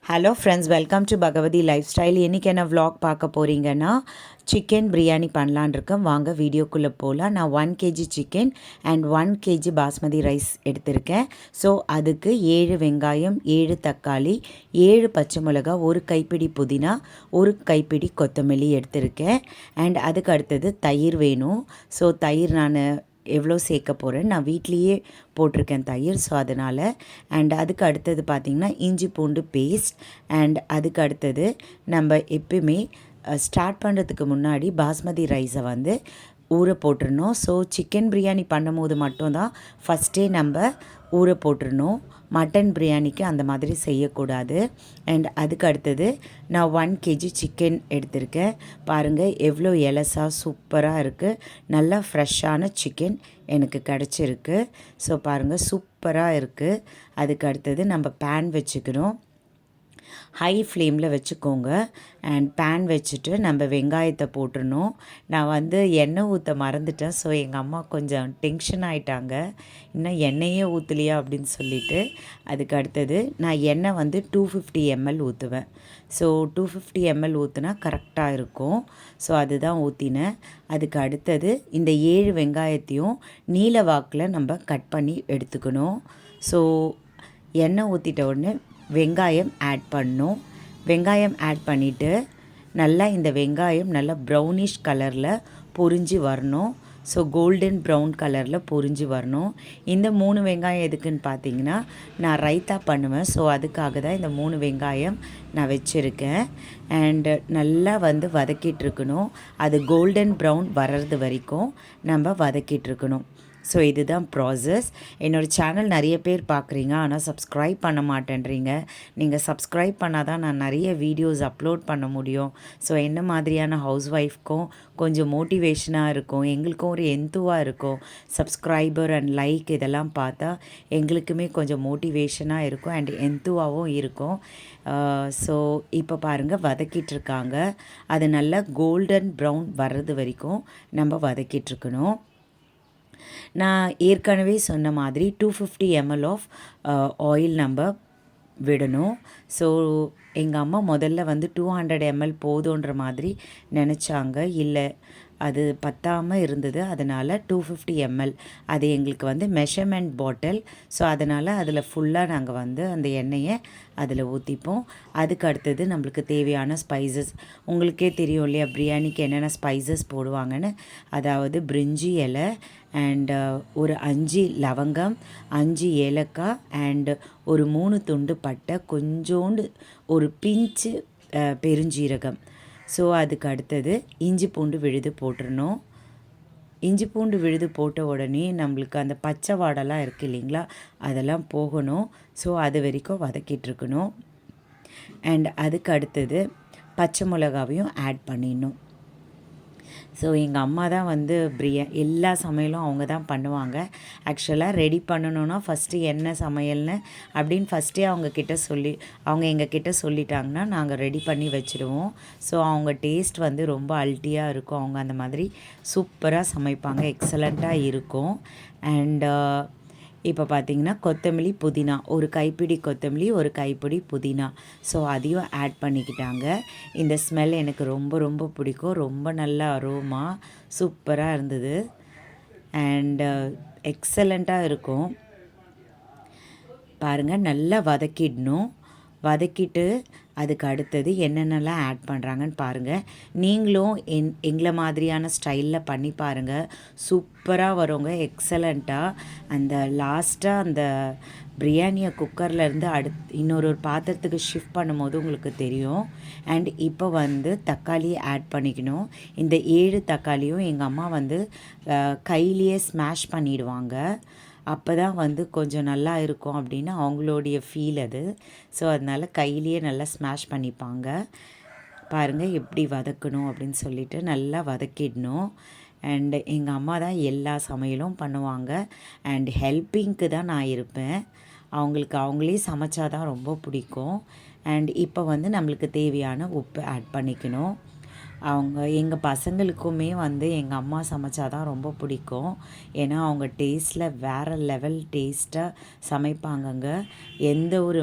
Hello friends, welcome to Bhagavathi lifestyle. இன்றைக்கி என்ன vlog பார்க்க போகிறீங்கன்னா, சிக்கன் பிரியாணி பண்ணலான் இருக்கேன். வாங்க வீடியோக்குள்ளே போகலாம். நான் 1 KG chicken and 1 KG basmati rice எடுத்திருக்கேன். ஸோ அதுக்கு 7 வெங்காயம், 7 தக்காளி, 7 பச்சை மிளகா, ஒரு கைப்பிடி புதினா, ஒரு கைப்பிடி கொத்தமல்லி எடுத்திருக்கேன். அண்ட் அதுக்கு அடுத்தது தயிர் வேணும். ஸோ தயிர் நான் எவ்வளோ சேர்க்க போகிறேன், நான் வீட்லேயே போட்டிருக்கேன் தயிர். ஸோ அதனால் அண்ட் அதுக்கு அடுத்தது பார்த்திங்கன்னா இஞ்சி பூண்டு பேஸ்ட். அண்ட் அதுக்கு அடுத்தது நம்ம எப்பயுமே ஸ்டார்ட் பண்ணுறதுக்கு முன்னாடி பாஸ்மதி ரைஸை வந்து ஊற போட்டுருணும். ஸோ சிக்கன் பிரியாணி பண்ணும் போது மட்டும்தான் ஃபஸ்ட்டே நம்ம ஊற போட்டுருணும். மட்டன் பிரியாணிக்கு அந்த மாதிரி செய்யக்கூடாது. அண்ட் அதுக்கு அடுத்தது நான் 1 கேஜி சிக்கன் எடுத்திருக்கேன். பாருங்கள் எவ்வளோ எலசாக சூப்பராக இருக்குது. நல்லா ஃப்ரெஷ்ஷான சிக்கன் எனக்கு கிடச்சிருக்கு. ஸோ பாருங்கள் சூப்பராக இருக்குது. அதுக்கு அடுத்தது நம்ம பேன் வச்சுக்கணும். ஹை ஃப்ளேமில் வச்சுக்கோங்க. அண்ட் பேன் வச்சுட்டு நம்ம வெங்காயத்தை போட்டுடணும். நான் வந்து எண்ணெய் ஊற்ற மறந்துட்டேன். ஸோ எங்கள் அம்மா கொஞ்சம் டென்ஷன் ஆகிட்டாங்க, இன்னும் எண்ணெயே ஊற்றலையா அப்படின்னு சொல்லிட்டு. அதுக்கு அடுத்தது நான் எண்ணெய் வந்து 250 ml ஊற்றுவேன். ஸோ 250 ml ஊற்றுனா கரெக்டாக இருக்கும். ஸோ அதுதான் ஊற்றினேன். அதுக்கு அடுத்தது இந்த 7 வெங்காயத்தையும் நீல வாக்கில் நம்ம கட் பண்ணி எடுத்துக்கணும். ஸோ எண்ணெய் ஊற்றிட்ட உடனே வெங்காயம் ஆட் பண்ணணும். வெங்காயம் ஆட் பண்ணிவிட்டு நல்லா இந்த வெங்காயம் நல்லா ப்ரௌனிஷ் கலரில் பொரிஞ்சு வரணும். ஸோ கோல்டன் ப்ரௌன் கலரில் பொரிஞ்சு வரணும். இந்த 3 வெங்காயம் எதுக்குன்னு பார்த்தீங்கன்னா, நான் ரைத்தா பண்ணுவேன். ஸோ அதுக்காக தான் இந்த 3 வெங்காயம் நான் வச்சுருக்கேன். அண்டு நல்லா வந்து வதக்கிட்டுருக்கணும். அது கோல்டன் ப்ரௌன் வர்றது வரைக்கும் நம்ம வதக்கிட்டுருக்கணும். ஸோ இதுதான் ப்ராசஸ். என்னோடய சேனல் நிறைய பேர் பார்க்குறீங்க, ஆனால் சப்ஸ்கிரைப் பண்ண மாட்டேன்றீங்க. நீங்கள் சப்ஸ்கிரைப் பண்ணால் தான் நான் நிறைய வீடியோஸ் அப்லோட் பண்ண முடியும். ஸோ என்ன மாதிரியான ஹவுஸ் ஒய்ஃப்க்கும் கொஞ்சம் மோட்டிவேஷனாக இருக்கும், எங்களுக்கும் ஒரு எந்துவாக இருக்கும். சப்ஸ்கிரைபர் அண்ட் லைக் இதெல்லாம் பார்த்தா எங்களுக்குமே கொஞ்சம் மோட்டிவேஷனாக இருக்கும் அண்ட் எந்துவாகவும் இருக்கும். ஸோ இப்போ பாருங்கள் வதக்கிட்டுருக்காங்க. அது நல்லா கோல்டன் ப்ரௌன் வர்றது வரைக்கும் நம்ம வதக்கிட்டுருக்கணும். நான் ஏற்கனவே சொன்ன மாதிரி 250 ml ஆஃப் ஆயில் நம்ம விடணும். ஸோ எங்கள் அம்மா முதல்ல வந்து 200 ml போதுன்ற மாதிரி நினச்சாங்க. இல்லை, அது பத்தாமல் இருந்தது. அதனால் 250 ml அது எங்களுக்கு வந்து மெஷர்மெண்ட் பாட்டில். ஸோ அதனால் அதில் ஃபுல்லாக நாங்கள் வந்து அந்த எண்ணெயை அதில் ஊற்றிப்போம். அதுக்கு அடுத்தது நம்மளுக்கு தேவையான ஸ்பைசஸ் உங்களுக்கே தெரியும் இல்லையா, பிரியாணிக்கு என்னென்ன ஸ்பைசஸ் போடுவாங்கன்னு. அதாவது பிரிஞ்சி இலை அண்டு ஒரு 5 லவங்கம், 5 ஏலக்காய் அண்டு ஒரு 3 துண்டு பட்டை, கொஞ்சோண்டு ஒரு பிஞ்சு பெருஞ்சீரகம். ஸோ அதுக்கு அடுத்தது இஞ்சி பூண்டு விழுது போட்டுடணும். இஞ்சி பூண்டு விழுது போட்ட உடனே நம்மளுக்கு அந்த பச்சை வாடெல்லாம் இருக்குது இல்லைங்களா, அதெல்லாம் போகணும். ஸோ அது வரைக்கும் வதக்கிட்டுருக்கணும். அண்ட் அதுக்கு அடுத்தது பச்சை மிளகாவையும் ஆட் பண்ணிடணும். ஸோ எங்கள் அம்மா தான் வந்து எல்லா சமையலும் அவங்க தான் பண்ணுவாங்க. ஆக்சுவலாக ரெடி பண்ணணுன்னா ஃபஸ்ட்டு என்ன சமையல்னு அப்படின்னு ஃபஸ்ட்டே அவங்க எங்ககிட்ட சொல்லிட்டாங்கன்னா நாங்கள் ரெடி பண்ணி வச்சுடுவோம். ஸோ அவங்க டேஸ்ட் வந்து ரொம்ப அல்ட்டியாக இருக்கும். அவங்க அந்த மாதிரி சூப்பராக சமைப்பாங்க, எக்ஸலண்ட்டாக இருக்கும். அண்டு இப்போ பார்த்திங்கன்னா கொத்தமல்லி புதினா, ஒரு கைப்பிடி கொத்தமல்லி, ஒரு கைப்பிடி புதினா. ஸோ அதையும் ஆட் பண்ணிக்கிட்டாங்க. இந்த ஸ்மெல் எனக்கு ரொம்ப ரொம்ப பிடிக்கும். ரொம்ப நல்ல அரோமா சூப்பராக இருந்தது அண்டு எக்ஸலண்ட்டாக இருக்கும். பாருங்கள் நல்லா வதக்கிடணும். வதக்கிட்டு அதுக்கு அடுத்தது என்னென்னலாம் ஆட் பண்ணுறாங்கன்னு பாருங்கள். நீங்களும் எங்களை மாதிரியான ஸ்டைலில் பண்ணி பாருங்கள். சூப்பராக வருங்க, எக்ஸலண்ட்டாக. அந்த லாஸ்ட்டாக அந்த பிரியாணியை குக்கர்லேருந்து இன்னொரு பாத்திரத்துக்கு ஷிஃப்ட் பண்ணும்போது உங்களுக்கு தெரியும். அண்ட் இப்போ வந்து தக்காளி ஆட் பண்ணிக்கணும். இந்த 7 தக்காளியும் எங்கள் அம்மா வந்து கையிலேயே ஸ்மாஷ் பண்ணிடுவாங்க. அப்போ தான் வந்து கொஞ்சம் நல்லா இருக்கும் அப்படின்னு அவங்களுடைய ஃபீல் அது. ஸோ அதனால் கையிலேயே நல்லா ஸ்மாஷ் பண்ணிப்பாங்க. பாருங்கள் எப்படி வதக்கணும் அப்படின்னு சொல்லிட்டு நல்லா வதக்கிடணும். அண்டு எங்கள் அம்மா தான் எல்லா சமையலும் பண்ணுவாங்க. அண்ட் ஹெல்ப்பிங்க்கு தான் நான் இருப்பேன். அவங்களே சமைச்சா தான் ரொம்ப பிடிக்கும். அண்ட் இப்போ வந்து நம்மளுக்கு தேவையான உப்பு ஆட் பண்ணிக்கணும். எங்கள் பசங்களுக்குமே வந்து எங்கள் அம்மா சமைச்சா தான் ரொம்ப பிடிக்கும். ஏன்னா அவங்க டேஸ்ட்டில் வேறு லெவல் டேஸ்ட்டாக சமைப்பாங்கங்க. எந்த ஒரு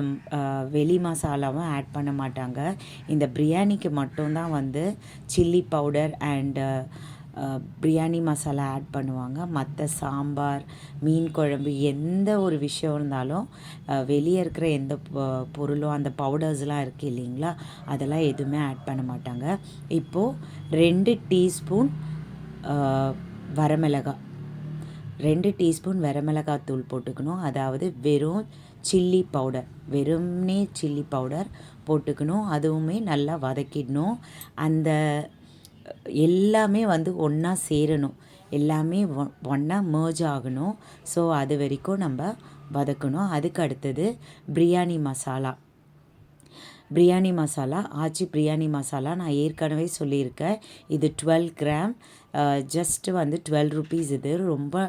வெளி மசாலாவும் ஆட் பண்ண மாட்டாங்க. இந்த பிரியாணிக்கு மட்டும்தான் வந்து chilli powder and biryani masala add பண்ணுவாங்க. மற்ற சாம்பார், மீன் குழம்பு எந்த ஒரு விஷயம் இருந்தாலும் வெளியே இருக்கிற எந்த பொருளும் அந்த பவுடர்ஸ்லாம் இருக்குது இல்லைங்களா, அதெல்லாம் எதுவுமே ஆட் பண்ண மாட்டாங்க. இப்போது 2 டீஸ்பூன் வரமிளகாய் 2 டீஸ்பூன் வரமிளகாய் தூள் போட்டுக்கணும். அதாவது வெறும் சில்லி பவுடர், வெறும்னே சில்லி பவுடர் போட்டுக்கணும். அதுவுமே நல்லா வதக்கிடணும். அந்த எல்லாமே வந்து ஒன்றா சேரணும், எல்லாமே ஒன்றா மேர்ஜ் ஆகணும். ஸோ அது வரைக்கும் நம்ம வதக்கணும். அதுக்கு அடுத்தது பிரியாணி மசாலா. பிரியாணி மசாலா ஆச்சி பிரியாணி மசாலா நான் ஏற்கனவே சொல்லியிருக்கேன். இது 12 கிராம், ஜஸ்ட்டு வந்து 12 ருபீஸ். இது ரொம்ப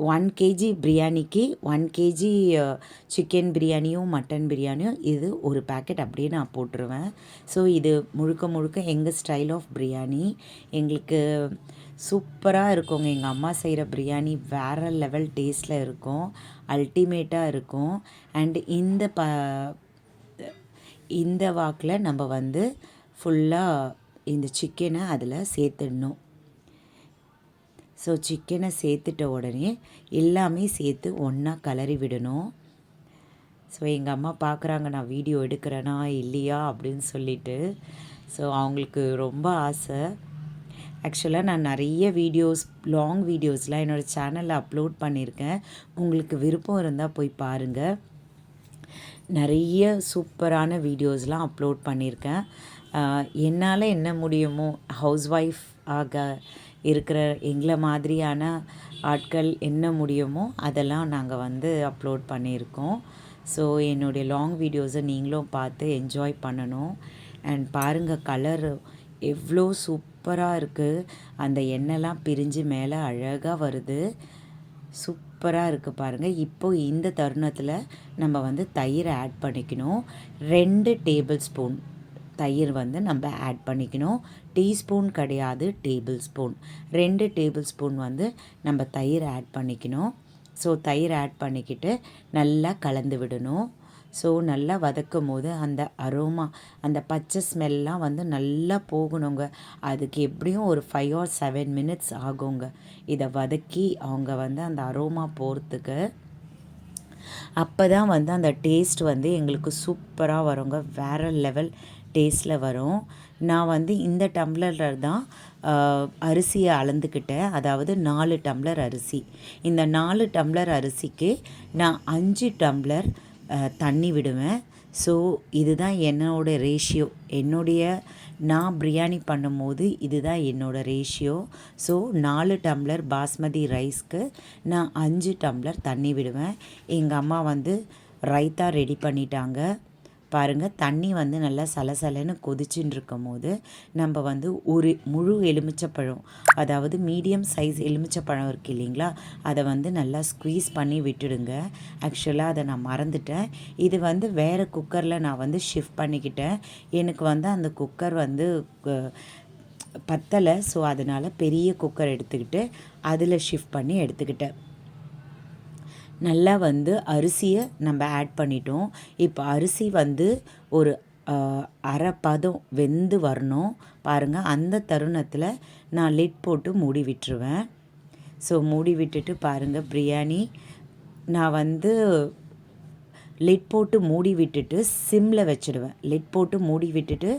1 கேஜி பிரியாணிக்கு 1 கேஜி சிக்கன் பிரியாணியும் மட்டன் பிரியாணியும் இது ஒரு பேக்கெட் அப்படியே நான் போட்டுருவேன். ஸோ இது முழுக்க முழுக்க எங்கள் ஸ்டைல் ஆஃப் பிரியாணி. எங்களுக்கு சூப்பராக இருக்குங்க. எங்கள் அம்மா செய்கிற பிரியாணி வேறு லெவல் டேஸ்ட்டில் இருக்கும், அல்டிமேட்டாக இருக்கும். அண்ட் இந்த வாக்கில் நம்ம வந்து ஃபுல்லாக இந்த சிக்கனை அதில் சேர்த்துடணும். ஸோ சிக்கனை சேர்த்துட்ட உடனே எல்லாமே சேர்த்து ஒன்றா கிளறி விடணும். ஸோ எங்கள் அம்மா பார்க்குறாங்க நான் வீடியோ எடுக்கிறேனா இல்லையா அப்படின்னு சொல்லிட்டு. ஸோ அவங்களுக்கு ரொம்ப ஆசை. ஆக்சுவலாக நான் நிறைய வீடியோஸ், லாங் வீடியோஸ்லாம் என்னோடய சேனலில் அப்லோட் பண்ணியிருக்கேன். உங்களுக்கு விருப்பம் இருந்தால் போய் பாருங்கள். நிறைய சூப்பரான வீடியோஸ்லாம் அப்லோட் பண்ணியிருக்கேன். என்னால் என்ன முடியுமோ, ஹவுஸ் ஒய்ஃப் ஆக இருக்கிற எங்களை மாதிரியான ஆட்கள் என்ன முடியுமோ அதெல்லாம் நாங்கள் வந்து அப்லோட் பண்ணியிருக்கோம். ஸோ என்னுடைய லாங் வீடியோஸை நீங்களும் பார்த்து என்ஜாய் பண்ணணும். அண்ட் பாருங்கள், கலர் எவ்வளோ சூப்பராக இருக்குது. அந்த எண்ணெய்லாம் பிரிஞ்சு மேலே அழகாக வருது. சூப்பராக இருக்குது பாருங்கள். இப்போது இந்த தருணத்தில் நம்ம வந்து தயிரை ஆட் பண்ணிக்கணும். 2 டேபிள் ஸ்பூன் தயிர் வந்து நம்ம ஆட் பண்ணிக்கணும். டீஸ்பூன் கிடையாது, டேபிள் ஸ்பூன். 2 டேபிள் ஸ்பூன் வந்து நம்ம தயிர் ஆட் பண்ணிக்கணும். ஸோ தயிர் ஆட் பண்ணிக்கிட்டு நல்லா கலந்து விடணும். ஸோ நல்லா வதக்கும் போது அந்த அரோமா, அந்த பச்சை ஸ்மெல்லாம் வந்து நல்லா போகணுங்க. அதுக்கு எப்படியும் ஒரு 5 or 7 மினிட்ஸ் ஆகுங்க இதை வதக்கி அவங்க வந்து அந்த அரோமா போகிறதுக்கு. அப்போ தான் வந்து அந்த டேஸ்ட் வந்து எங்களுக்கு சூப்பராக வருங்க, வேறு லெவல் டேஸ்ட்டில் வரும். நான் வந்து இந்த டம்ளரில் தான் அரிசியை அளந்துக்கிட்டேன். அதாவது 4 டம்ளர் அரிசி. இந்த 4 டம்ளர் அரிசிக்கு நான் 5 டம்ளர் தண்ணி விடுவேன். ஸோ இதுதான் என்னோடய ரேஷியோ. நான் பிரியாணி பண்ணும்போது இதுதான் என்னோடய ரேஷியோ. ஸோ 4 டம்ளர் பாஸ்மதி ரைஸ்க்கு நான் 5 டம்ளர் தண்ணி விடுவேன். எங்கள் அம்மா வந்து ரைத்தா ரெடி பண்ணிட்டாங்க பாருங்கள். தண்ணி வந்து நல்லா சலசலன்னு கொதிச்சுன்னு இருக்கும் போது நம்ம வந்து ஒரு முழு எலுமிச்சப்பழம், அதாவது மீடியம் சைஸ் எலுமிச்சப்பழம் இருக்குது இல்லைங்களா, அதை வந்து நல்லா ஸ்க்வீஸ் பண்ணி விட்டுடுங்க. ஆக்சுவலாக அதை நான் மறந்துட்டேன். இது வந்து வேறு குக்கரில் நான் வந்து ஷிஃப்ட் பண்ணிக்கிட்டேன். எனக்கு வந்து அந்த குக்கர் வந்து பத்தலை. ஸோ அதனால் பெரிய குக்கர் எடுத்துக்கிட்டு அதில் ஷிஃப்ட் பண்ணி எடுத்துக்கிட்டேன். நல்லா வந்து அரிசியை நம்ம ஆட் பண்ணிட்டோம். இப்போ அரிசி வந்து ஒரு அரை பதம் வெந்து வரணும் பாருங்கள். அந்த தருணத்தில் நான் லிட் போட்டு மூடி விட்டுருவேன். ஸோ மூடி விட்டுட்டு பாருங்கள், பிரியாணி நான் வந்து லிட் போட்டு மூடி விட்டுட்டு சிம்மில் வச்சுடுவேன். லிட் போட்டு மூடி விட்டுட்டு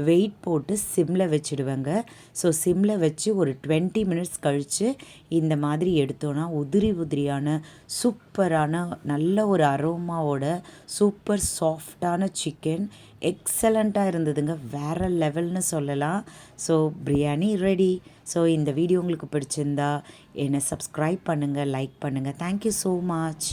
வெயிட் போட்டு சிம்மில் வச்சுடுவேங்க. ஸோ சிம்மில் வச்சு ஒரு 20 மினிட்ஸ் கழித்து இந்த மாதிரி எடுத்தோன்னா உதிரியான சூப்பரான நல்ல ஒரு அரோமாவோட சூப்பர் சாஃப்டான சிக்கன் எக்ஸலண்ட்டாக இருந்ததுங்க. வேறு லெவல்னு சொல்லலாம். So biryani ready. ஸோ இந்த வீடியோ உங்களுக்கு பிடிச்சிருந்தா என்னை சப்ஸ்கிரைப் பண்ணுங்கள், லைக் பண்ணுங்கள். Thank you so much.